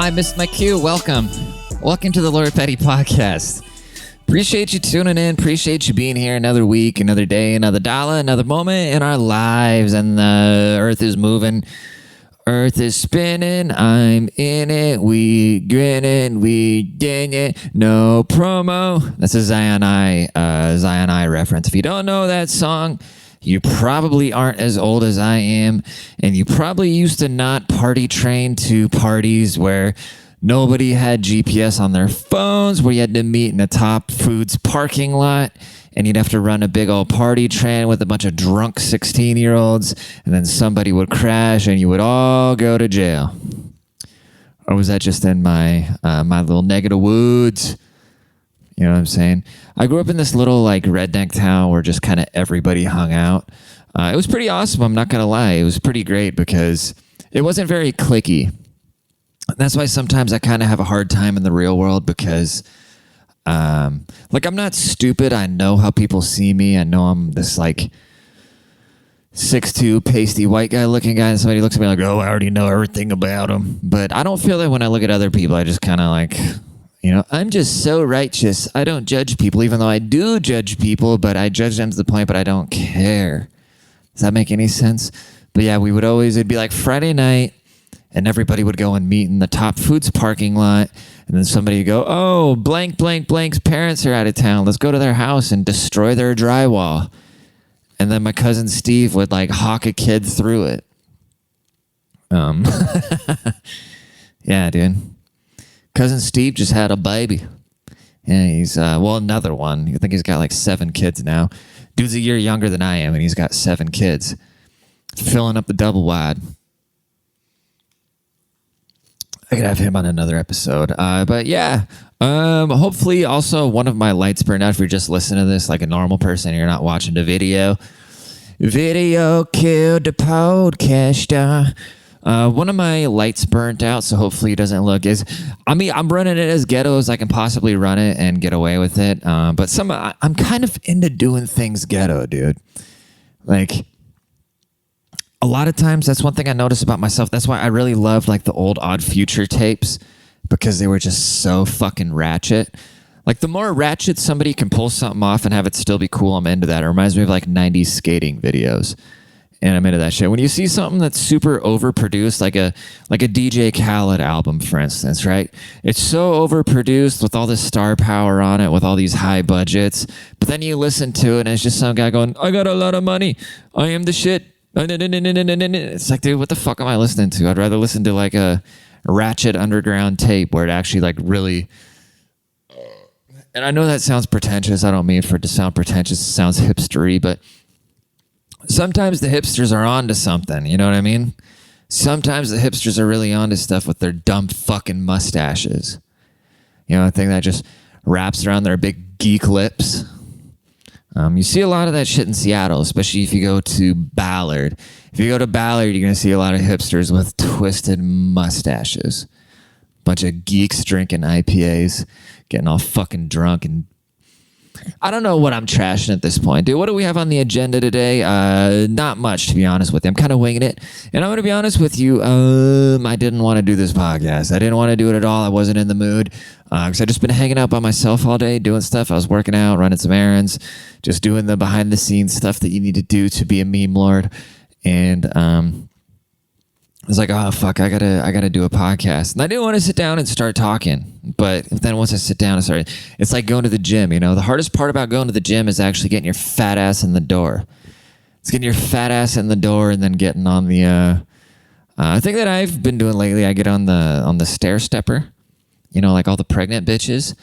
I missed my cue. Welcome to the Lord Petty Podcast. Appreciate you tuning in. Appreciate you being here another week, another day, another dollar, another moment in our lives. And the earth is moving. Earth is spinning. I'm in it. We grinning. We ding it. No promo. That's a Zion I reference. If you don't know that song, you probably aren't as old as I am, and you probably used to not party train to parties where nobody had GPS on their phones, where you had to meet in a Top Foods parking lot, and you'd have to run a big old party train with a bunch of drunk 16-year-olds, and then somebody would crash, and you would all go to jail. Or was that just in my little neck of the woods? You know what I'm saying? I grew up in this little like redneck town where just kind of everybody hung out. It was pretty awesome. I'm not going to lie. It was pretty great because it wasn't very cliquey. That's why sometimes I kind of have a hard time in the real world because I'm not stupid. I know how people see me. I know I'm this like 6'2", pasty white guy looking guy, and somebody looks at me like, oh, I already know everything about him. But I don't feel that when I look at other people. I just kind of like... You know, I'm just so righteous. I don't judge people, even though I do judge people, but I judge them to the point, but I don't care. Does that make any sense? But yeah, it'd be like Friday night, and everybody would go and meet in the Top Foods parking lot, and then somebody would go, oh, blank, blank, blank's parents are out of town. Let's go to their house and destroy their drywall. And then my cousin Steve would like hawk a kid through it. Yeah, dude. Cousin Steve just had a baby. Yeah, he's, another one. I think he's got like 7 kids now. Dude's a year younger than I am, and he's got 7 kids. Filling up the double wide. I could have him on another episode. But yeah, hopefully also one of my lights burned out if you're just listening to this like a normal person and you're not watching the video. Video killed the podcaster. One of my lights burnt out, so hopefully it doesn't look I'm running it as ghetto as I can possibly run it and get away with it. But I'm kind of into doing things ghetto, dude. Like, a lot of times, that's one thing I notice about myself. That's why I really loved, like, the old Odd Future tapes, because they were just so fucking ratchet. Like, the more ratchet somebody can pull something off and have it still be cool, I'm into that. It reminds me of, like, 90s skating videos. And I'm into that shit. When you see something that's super overproduced, like a DJ Khaled album, for instance, right? It's so overproduced with all this star power on it, with all these high budgets. But then you listen to it, and it's just some guy going, I got a lot of money. I am the shit. It's like, dude, what the fuck am I listening to? I'd rather listen to like a Ratchet Underground tape where it actually like really... And I know that sounds pretentious. I don't mean for it to sound pretentious. It sounds hipstery, but... Sometimes the hipsters are onto something, you know what I mean? Sometimes the hipsters are really onto stuff with their dumb fucking mustaches. You know, a thing that just wraps around their big geek lips. You see a lot of that shit in Seattle, especially if you go to Ballard. If you go to Ballard, you're going to see a lot of hipsters with twisted mustaches. Bunch of geeks drinking IPAs, getting all fucking drunk and... I don't know what I'm trashing at this point, dude. What do we have on the agenda today? Not much, to be honest with you. I'm kind of winging it. And I'm going to be honest with you. I didn't want to do this podcast. I didn't want to do it at all. I wasn't in the mood. Because I've just been hanging out by myself all day, doing stuff. I was working out, running some errands, just doing the behind-the-scenes stuff that you need to do to be a meme lord. And I was like, oh, fuck, I gotta do a podcast. And I didn't want to sit down and start talking. But then once I sit down, it's like going to the gym, you know? The hardest part about going to the gym is actually getting your fat ass in the door. It's getting your fat ass in the door and then getting on the... I think that I've been doing lately, I get on the stair stepper. You know, like all the pregnant bitches.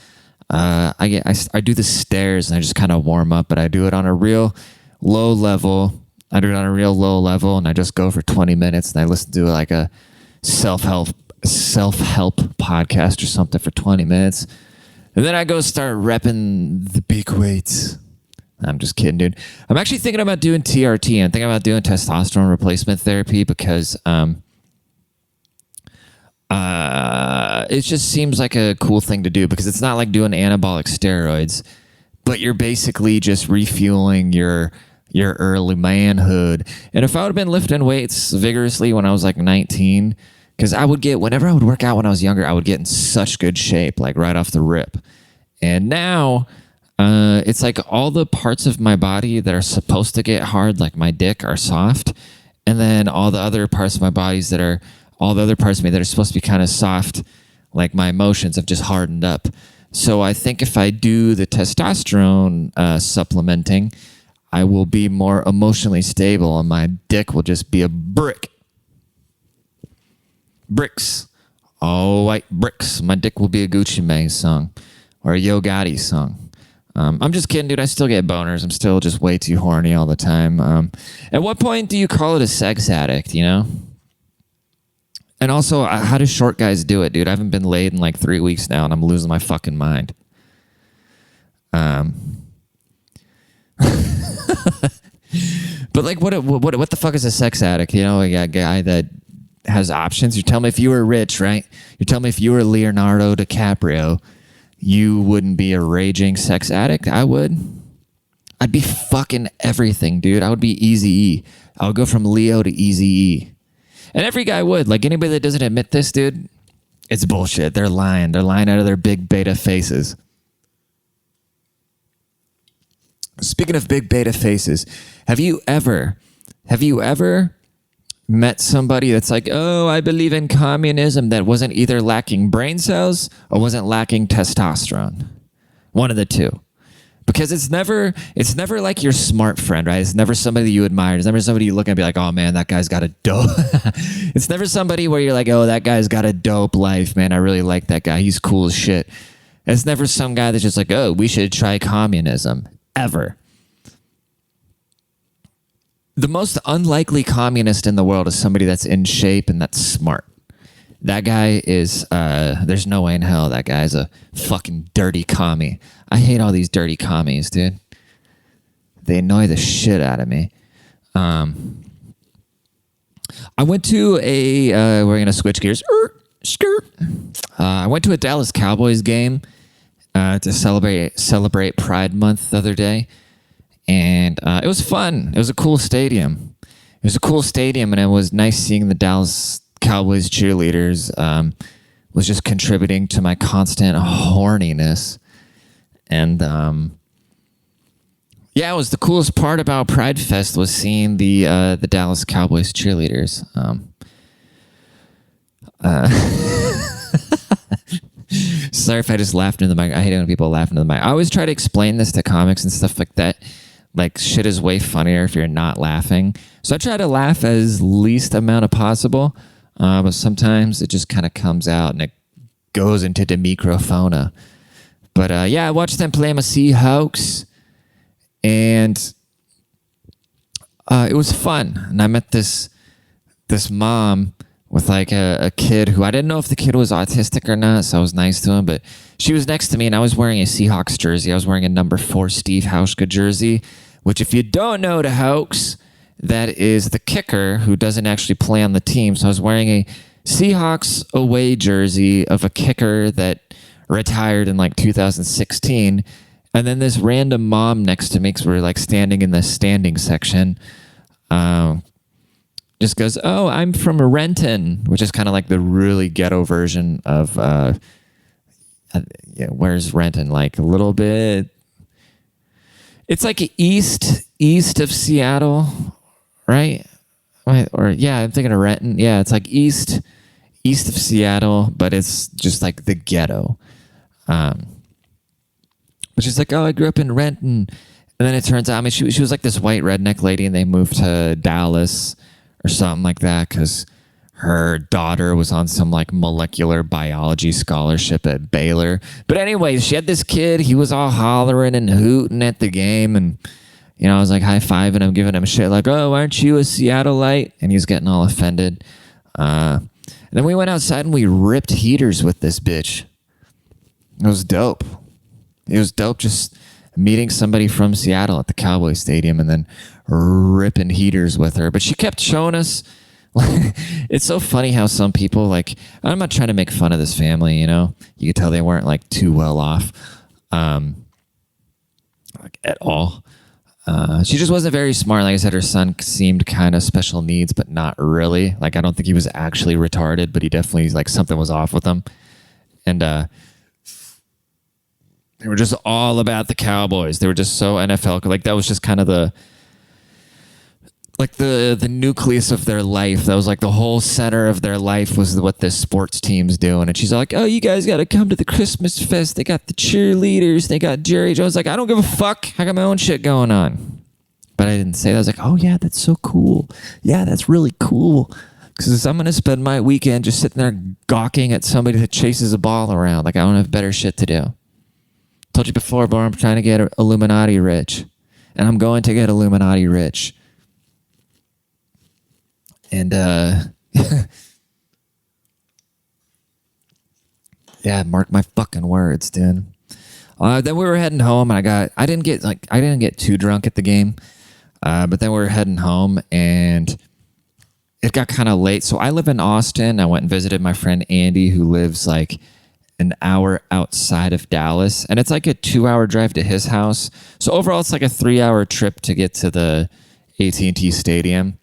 I do the stairs and I just kind of warm up, but I do it on a real low level. I do it on a real low level, and I just go for 20 minutes, and I listen to like a self-help podcast or something for 20 minutes. And then I go start repping the big weights. I'm just kidding, dude. I'm actually thinking about doing TRT. I'm thinking about doing testosterone replacement therapy because it just seems like a cool thing to do because it's not like doing anabolic steroids, but you're basically just refueling your early manhood. And if I would have been lifting weights vigorously when I was like 19, Because whenever I would work out when I was younger, I would get in such good shape, like right off the rip. And now it's like all the parts of my body that are supposed to get hard, like my dick, are soft. And then all the other parts of my bodies all the other parts of me that are supposed to be kind of soft, like my emotions, have just hardened up. So I think if I do the testosterone supplementing, I will be more emotionally stable and my dick will just be a brick. Bricks. All white bricks. My dick will be a Gucci Mane song or a Yo Gotti song. I'm just kidding, dude. I still get boners. I'm still just way too horny all the time. At what point do you call it a sex addict, you know? And also, how do short guys do it, dude? I haven't been laid in like 3 weeks now and I'm losing my fucking mind. But like, what the fuck is a sex addict? You know, a guy that has options. You tell me if you were rich, right? You tell me if you were Leonardo DiCaprio, you wouldn't be a raging sex addict. I would. I'd be fucking everything, dude. I would be Eazy-E. I would go from Leo to Eazy-E. And every guy would. Like, anybody that doesn't admit this, dude, it's bullshit. They're lying. They're lying out of their big beta faces. Speaking of big beta faces, have you ever met somebody that's like, oh, I believe in communism, that wasn't either lacking brain cells or wasn't lacking testosterone? One of the two. Because it's never like your smart friend, right? It's never somebody that you admire. It's never somebody you look at and be like, oh man, that guy's got a dope. It's never somebody where you're like, oh, that guy's got a dope life, man. I really like that guy. He's cool as shit. It's never some guy that's just like, oh, we should try communism. Ever. The most unlikely communist in the world is somebody that's in shape and that's smart. That guy is, there's no way in hell that guy's a fucking dirty commie. I hate all these dirty commies, dude. They annoy the shit out of me. I went to we're going to switch gears. I went to a Dallas Cowboys game to celebrate Pride Month the other day. And it was fun. It was a cool stadium. And it was nice seeing the Dallas Cowboys cheerleaders. Was just contributing to my constant horniness. And yeah, it was the coolest part about Pride Fest was seeing the Dallas Cowboys cheerleaders. Sorry if I just laughed into the mic. I hate it when people laugh into the mic. I always try to explain this to comics and stuff like that. Like, shit is way funnier if you're not laughing. So I try to laugh as least amount of possible. But sometimes it just kind of comes out and it goes into the microphone. But yeah, I watched them play my Seahawks. And it was fun. And I met this mom with like a kid who I didn't know if the kid was autistic or not, so I was nice to him. But she was next to me, and I was wearing a Seahawks jersey. I was wearing a number 4 Steve Hauschka jersey, which, if you don't know the Hawks, that is the kicker who doesn't actually play on the team. So I was wearing a Seahawks away jersey of a kicker that retired in like 2016. And then this random mom next to me, because we're like standing in the standing section, just goes, oh, I'm from Renton, which is kind of like the really ghetto version of, where's Renton? Like a little bit, it's like east of Seattle, right? Or yeah, I'm thinking of Renton. Yeah, it's like east of Seattle, but it's just like the ghetto. But she's like, oh, I grew up in Renton. And then it turns out, I mean, she was like this white redneck lady, and they moved to Dallas or something like that because her daughter was on some like molecular biology scholarship at Baylor. But anyways, she had this kid. He was all hollering and hooting at the game. And, you know, I was like high-fiving him, giving him shit like, oh, aren't you a Seattleite? And he's getting all offended. And then we went outside and we ripped heaters with this bitch. It was dope. It was dope just meeting somebody from Seattle at the Cowboy Stadium and then ripping heaters with her. But she kept showing us. It's so funny how some people, like, I'm not trying to make fun of this family, you know. You could tell they weren't like too well off, like at all. She just wasn't very smart. Like I said, her son seemed kind of special needs, but not really. Like I don't think he was actually retarded, but he definitely like something was off with him. And they were just all about the Cowboys. They were just so NFL. Like that was just kind of the nucleus of their life. That was like the whole center of their life was what this sports team's doing. And she's like, oh, you guys got to come to the Christmas fest. They got the cheerleaders. They got Jerry Jones. Like, I don't give a fuck. I got my own shit going on. But I didn't say that. I was like, oh, yeah, that's so cool. Yeah, that's really cool. Because I'm going to spend my weekend just sitting there gawking at somebody that chases a ball around. Like, I don't have better shit to do. Told you before, bro, I'm trying to get Illuminati rich. And I'm going to get Illuminati rich. And, yeah, mark my fucking words, dude. Then we were heading home, and I didn't get too drunk at the game. But then we were heading home, and it got kind of late. So I live in Austin. I went and visited my friend Andy, who lives like an hour outside of Dallas. And it's like a 2-hour drive to his house. So overall, it's like a 3-hour trip to get to the AT&T Stadium.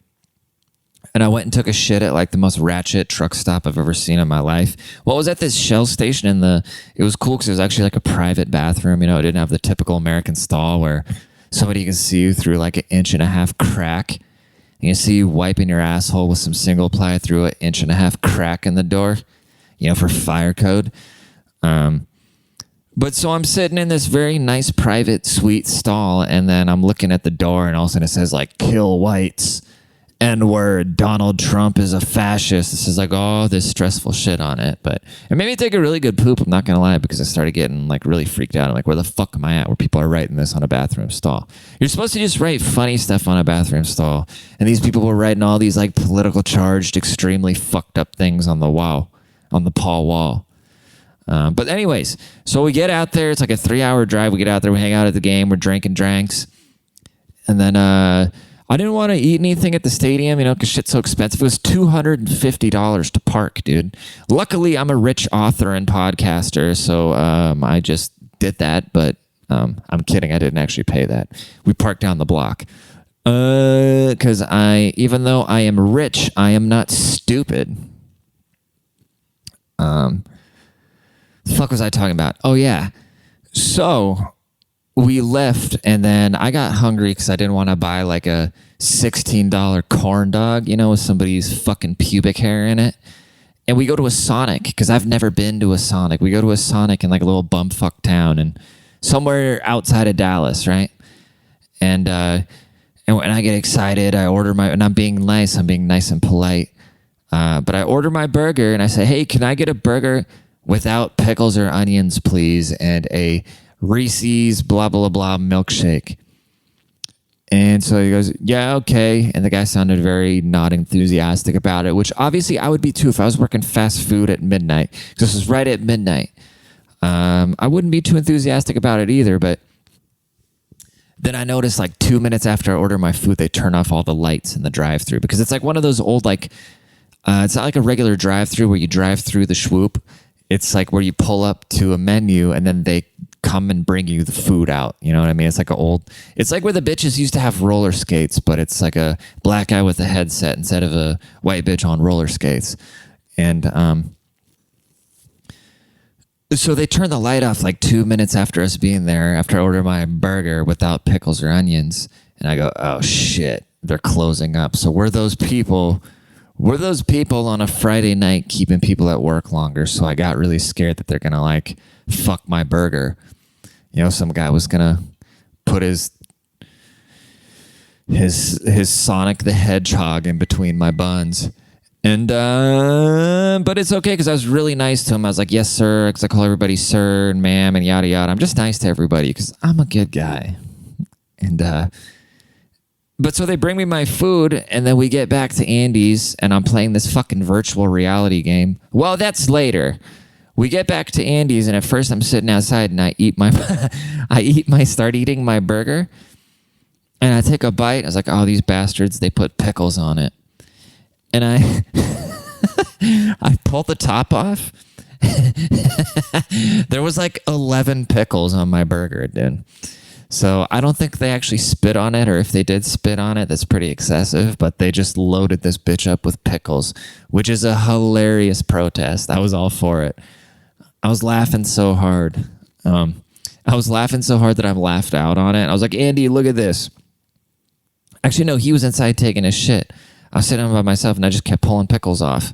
And I went and took a shit at like the most ratchet truck stop I've ever seen in my life. Well, it was at this Shell station, it was cool because it was actually like a private bathroom. You know, it didn't have the typical American stall where somebody can see you through like 1.5 inch crack. You can see you wiping your asshole with some single ply through 1.5 inch crack in the door, you know, for fire code. But so I'm sitting in this very nice private suite stall, and then I'm looking at the door, and all of a sudden it says like "kill whites." N-word, Donald Trump is a fascist. This is like all this stressful shit on it. But it made me take a really good poop, I'm not going to lie, because I started getting like really freaked out. I'm like, where the fuck am I at where people are writing this on a bathroom stall? You're supposed to just write funny stuff on a bathroom stall. And these people were writing all these like political charged, extremely fucked up things on the wall, on the Paul wall. But anyways, so we get out there. It's like a 3-hour drive. We get out there. We hang out at the game. We're drinking drinks. And then I didn't want to eat anything at the stadium, you know, because shit's so expensive. It was $250 to park, dude. Luckily, I'm a rich author and podcaster, so I just did that. But I'm kidding. I didn't actually pay that. We parked down the block. Because even though I am rich, I am not stupid. The fuck was I talking about? Oh, yeah. So we left, and then I got hungry because I didn't want to buy like a $16 corn dog, you know, with somebody's fucking pubic hair in it. And we go to a Sonic because I've never been to a Sonic. We go to a Sonic in like a little bumfuck town and somewhere outside of Dallas, right? And when I get excited, I order and I'm being nice and polite. But I order my burger and I say, hey, can I get a burger without pickles or onions, please? And a Reese's blah, blah, blah milkshake. And so he goes, yeah, okay. And the guy sounded very not enthusiastic about it, which obviously I would be too if I was working fast food at midnight. This was right at midnight. I wouldn't be too enthusiastic about it either, but then I noticed like 2 minutes after I order my food, they turn off all the lights in the drive-thru because it's like one of those old, like, it's not like a regular drive-thru where you drive through the swoop. It's like where you pull up to a menu and then they come and bring you the food out. You know what I mean? It's like it's like where the bitches used to have roller skates, but it's like a black guy with a headset instead of a white bitch on roller skates. And so they turn the light off like 2 minutes after us being there, after I order my burger without pickles or onions. And I go, oh shit, they're closing up. So we're those people on a Friday night keeping people at work longer. So I got really scared that they're going to like fuck my burger. You know, some guy was going to put his Sonic the Hedgehog in between my buns. And, but it's okay because I was really nice to him. I was like, yes, sir, because I call everybody sir and ma'am and yada, yada. I'm just nice to everybody because I'm a good guy. And, but so they bring me my food, and then we get back to Andy's, and I'm playing this fucking virtual reality game. Well, that's later. We get back to Andy's, and at first I'm sitting outside, and I start eating my burger, and I take a bite. I was like, oh, these bastards, they put pickles on it. And I pulled the top off. There was like 11 pickles on my burger, dude. So I don't think they actually spit on it, or if they did spit on it, that's pretty excessive. But they just loaded this bitch up with pickles, which is a hilarious protest. I was all for it. I was laughing so hard. I was laughing so hard that I laughed out on it. I was like, Andy, look at this. Actually, no, he was inside taking a shit. I was sitting by myself and I just kept pulling pickles off.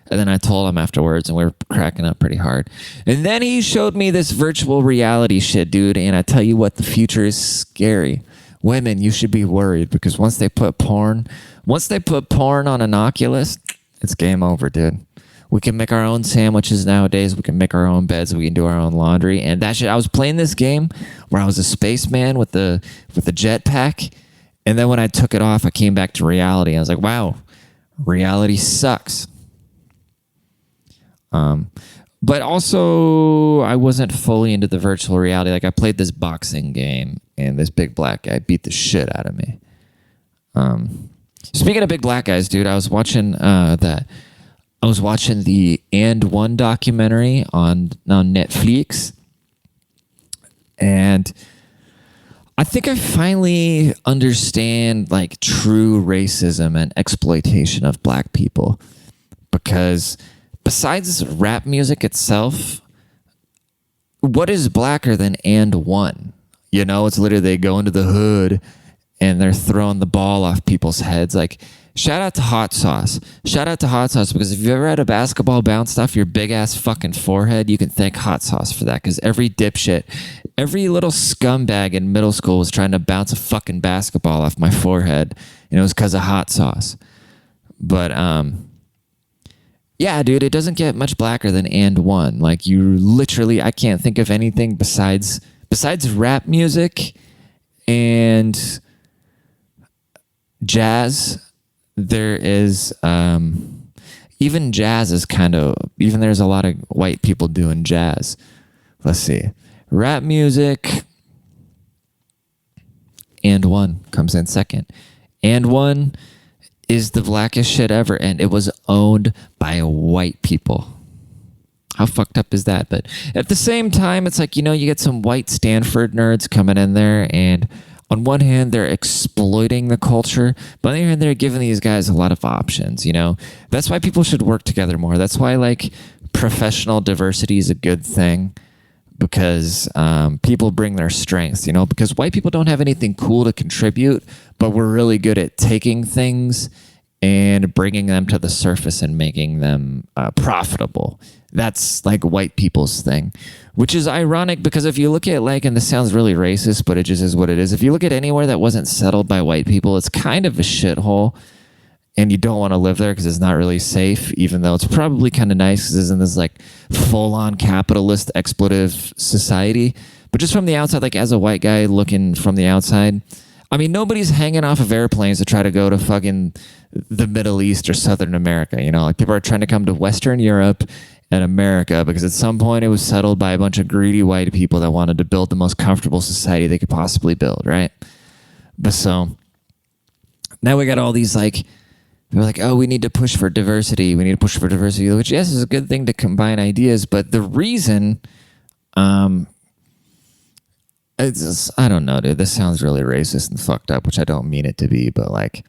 And then I told him afterwards and we were cracking up pretty hard. And then he showed me this virtual reality shit, dude. And I tell you what, the future is scary. Women, you should be worried because once they put porn on an Oculus, it's game over, dude. We can make our own sandwiches nowadays. We can make our own beds. We can do our own laundry. And that shit, I was playing this game where I was a spaceman with the jetpack. And then when I took it off, I came back to reality. I was like, wow, reality sucks. But also, I wasn't fully into the virtual reality. Like, I played this boxing game, and this big black guy beat the shit out of me. Speaking of big black guys, dude, I was watching the And One documentary on Netflix, and I think I finally understand like true racism and exploitation of black people, because besides rap music itself, what is blacker than And One? You know, it's literally they go into the hood and they're throwing the ball off people's heads. Like, shout out to Hot Sauce. Shout out to Hot Sauce, because if you've ever had a basketball bounce off your big ass fucking forehead, you can thank Hot Sauce for that. Because every dipshit, every little scumbag in middle school was trying to bounce a fucking basketball off my forehead, and it was because of Hot Sauce. But yeah, dude, it doesn't get much blacker than And One. Like, you literally, I can't think of anything besides rap music and jazz. There is even jazz is kind of, even there's a lot of white people doing jazz. Let's see, rap music, And One comes in second. And One is the blackest shit ever, and it was owned by white people. How fucked up is that? But at the same time, it's like, you know, you get some white Stanford nerds coming in there, and on one hand, they're exploiting the culture, but on the other hand, they're giving these guys a lot of options, you know? That's why people should work together more. That's why, like, professional diversity is a good thing, because people bring their strengths, you know? Because white people don't have anything cool to contribute, but we're really good at taking things and bringing them to the surface and making them profitable. That's like white people's thing, which is ironic because if you look at, like, and this sounds really racist, but it just is what it is. If you look at anywhere that wasn't settled by white people, it's kind of a shithole, and you don't want to live there because it's not really safe, even though it's probably kind of nice because it's in this like full-on capitalist exploitive society. But just from the outside, like as a white guy looking from the outside, I mean, nobody's hanging off of airplanes to try to go to fucking the Middle East or Southern America. You know, like people are trying to come to Western Europe and America because at some point it was settled by a bunch of greedy white people that wanted to build the most comfortable society they could possibly build, right? But so now we got all these like, they're like, oh, we need to push for diversity. We need to push for diversity, which, yes, is a good thing to combine ideas. But the reason, it's just, I don't know, dude. This sounds really racist and fucked up, which I don't mean it to be. But, like,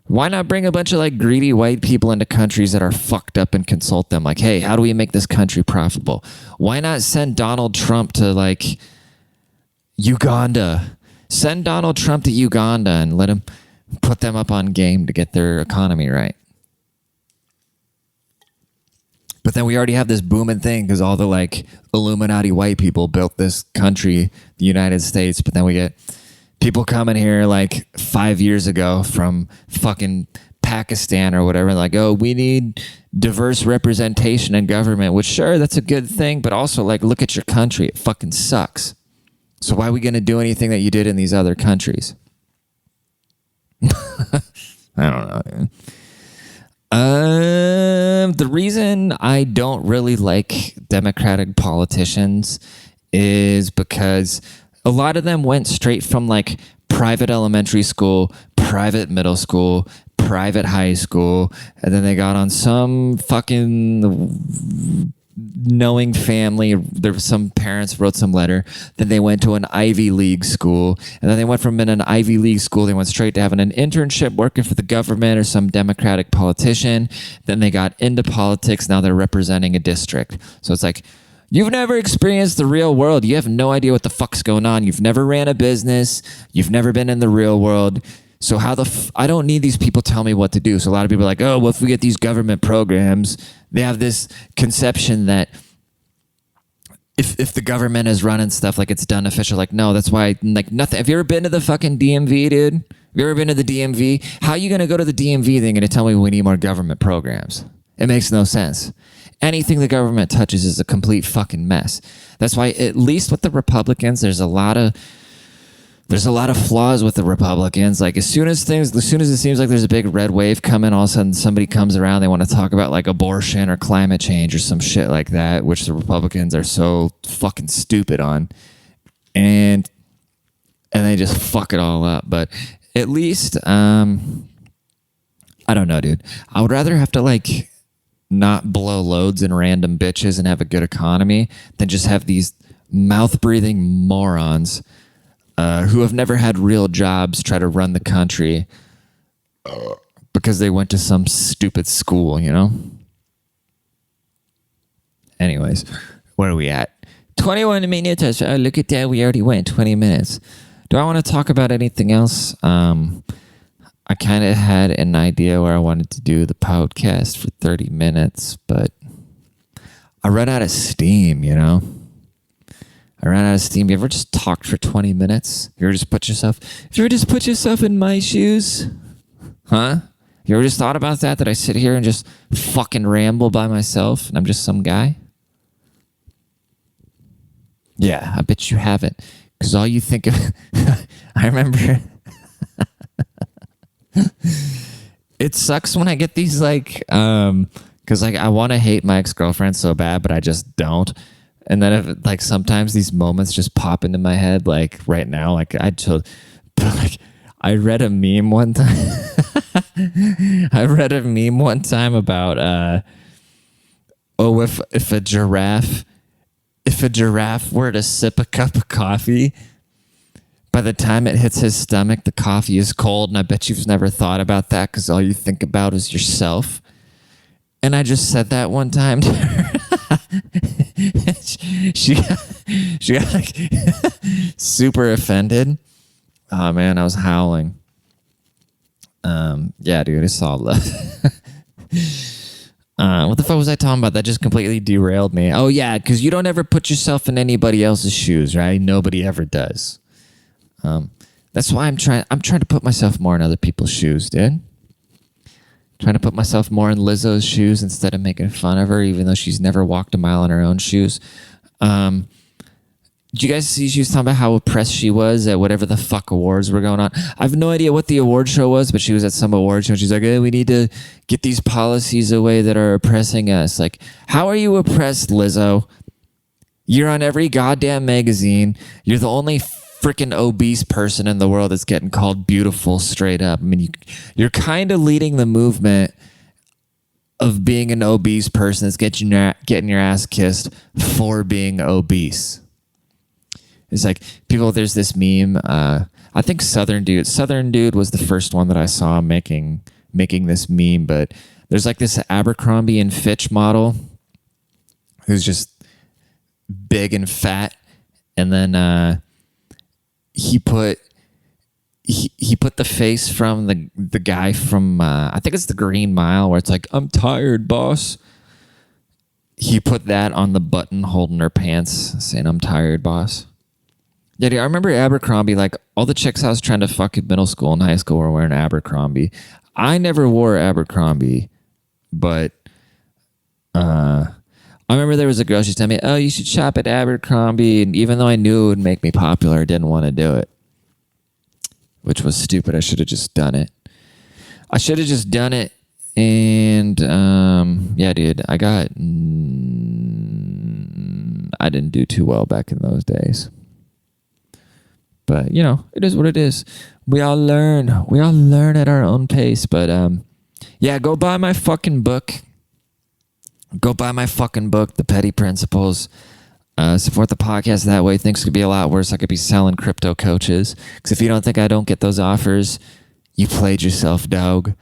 why not bring a bunch of, like, greedy white people into countries that are fucked up and consult them? Like, hey, how do we make this country profitable? Why not send Donald Trump to, like, Uganda? Send Donald Trump to Uganda and let him put them up on game to get their economy right. But then we already have this booming thing because all the like Illuminati white people built this country, the United States. But then we get people coming here like 5 years ago from fucking Pakistan or whatever. Like, oh, we need diverse representation in government, which sure, that's a good thing. But also like, look at your country. It fucking sucks. So why are we going to do anything that you did in these other countries? I don't know. The reason I don't really like Democratic politicians is because a lot of them went straight from like private elementary school, private middle school, private high school, and then they got on some fucking knowing family. There was some parents wrote some letter. Then they went to an Ivy League school, and then they went from in an Ivy League school. They went straight to having an internship working for the government or some Democratic politician. Then they got into politics. Now they're representing a district. So it's like, you've never experienced the real world. You have no idea what the fuck's going on. You've never ran a business. You've never been in the real world. So how I don't need these people tell me what to do. So a lot of people are like, oh, well, if we get these government programs, they have this conception that if the government is running stuff like it's done official, like, no, that's why, like, nothing. Have you ever been to the fucking DMV, dude? Have you ever been to the DMV? How are you going to go to the DMV then going to tell me we need more government programs? It makes no sense. Anything the government touches is a complete fucking mess. That's why, at least with the Republicans, there's a lot of flaws with the Republicans. Like, as soon as it seems like there's a big red wave coming, all of a sudden somebody comes around, they want to talk about like abortion or climate change or some shit like that, which the Republicans are so fucking stupid on. And they just fuck it all up. But at least, I don't know, dude. I would rather have to like not blow loads in random bitches and have a good economy than just have these mouth-breathing morons who have never had real jobs try to run the country because they went to some stupid school, you know? Anyways, where are we at? 21 minutes. Oh, look at that. We already went 20 minutes. Do I want to talk about anything else? I kind of had an idea where I wanted to do the podcast for 30 minutes, but I ran out of steam, you know? I ran out of steam. You ever just talked for 20 minutes? You ever just put yourself in my shoes? Huh? You ever just thought about that? That I sit here and just fucking ramble by myself and I'm just some guy? Yeah, I bet you haven't. Because all you think of... I remember... It sucks when I get these like... Because like I want to hate my ex-girlfriend so bad, but I just don't. And then if, like sometimes these moments just pop into my head, like right now, like I read a meme one time. I read a meme one time about if a giraffe were to sip a cup of coffee, by the time it hits his stomach, the coffee is cold. And I bet you've never thought about that because all you think about is yourself. And I just said that one time to her. she got like super offended. Oh man, I was howling. Yeah, dude, it's all love. What the fuck was I talking about? That just completely derailed me. Oh yeah, because you don't ever put yourself in anybody else's shoes, right? Nobody ever does. That's why I'm trying to put myself more in other people's shoes, dude. Trying to put myself more in Lizzo's shoes instead of making fun of her, even though she's never walked a mile in her own shoes. Did you guys see she was talking about how oppressed she was at whatever the fuck awards were going on? I have no idea what the award show was, but she was at some award show. She's like, hey, we need to get these policies away that are oppressing us. Like, how are you oppressed, Lizzo? You're on every goddamn magazine. You're the only freaking obese person in the world that's getting called beautiful straight up. I mean, you're kind of leading the movement of being an obese person that's getting your ass kissed for being obese. It's like people, there's this meme. I think Southern Dude was the first one that I saw making this meme, but there's like this Abercrombie and Fitch model who's just big and fat. And then, he put the face from the guy from I think it's the Green Mile where it's like, I'm tired, boss. He put that on the button holding her pants saying, I'm tired, boss. Yeah, dude, I remember Abercrombie, like all the chicks I was trying to fuck in middle school and high school were wearing Abercrombie. I never wore Abercrombie, but I remember there was a girl, she's telling me, oh, you should shop at Abercrombie. And even though I knew it would make me popular, I didn't want to do it. Which was stupid. I should have just done it. And, yeah, dude, I didn't do too well back in those days. But, you know, it is what it is. We all learn at our own pace. But, yeah, go buy my fucking book. Go buy my fucking book, The Petty Principles. Support the podcast that way. Things could be a lot worse. I could be selling crypto coaches. Because if you don't think I don't get those offers, you played yourself, dog.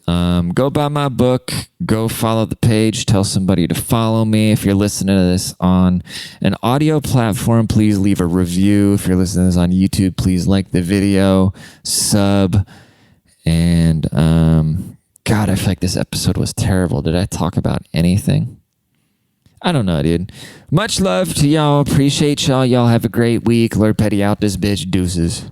Go buy my book. Go follow the page. Tell somebody to follow me. If you're listening to this on an audio platform, please leave a review. If you're listening to this on YouTube, please like the video, sub, and God, I feel like this episode was terrible. Did I talk about anything? I don't know, dude. Much love to y'all. Appreciate y'all. Y'all have a great week. Lord Petty out this bitch. Deuces.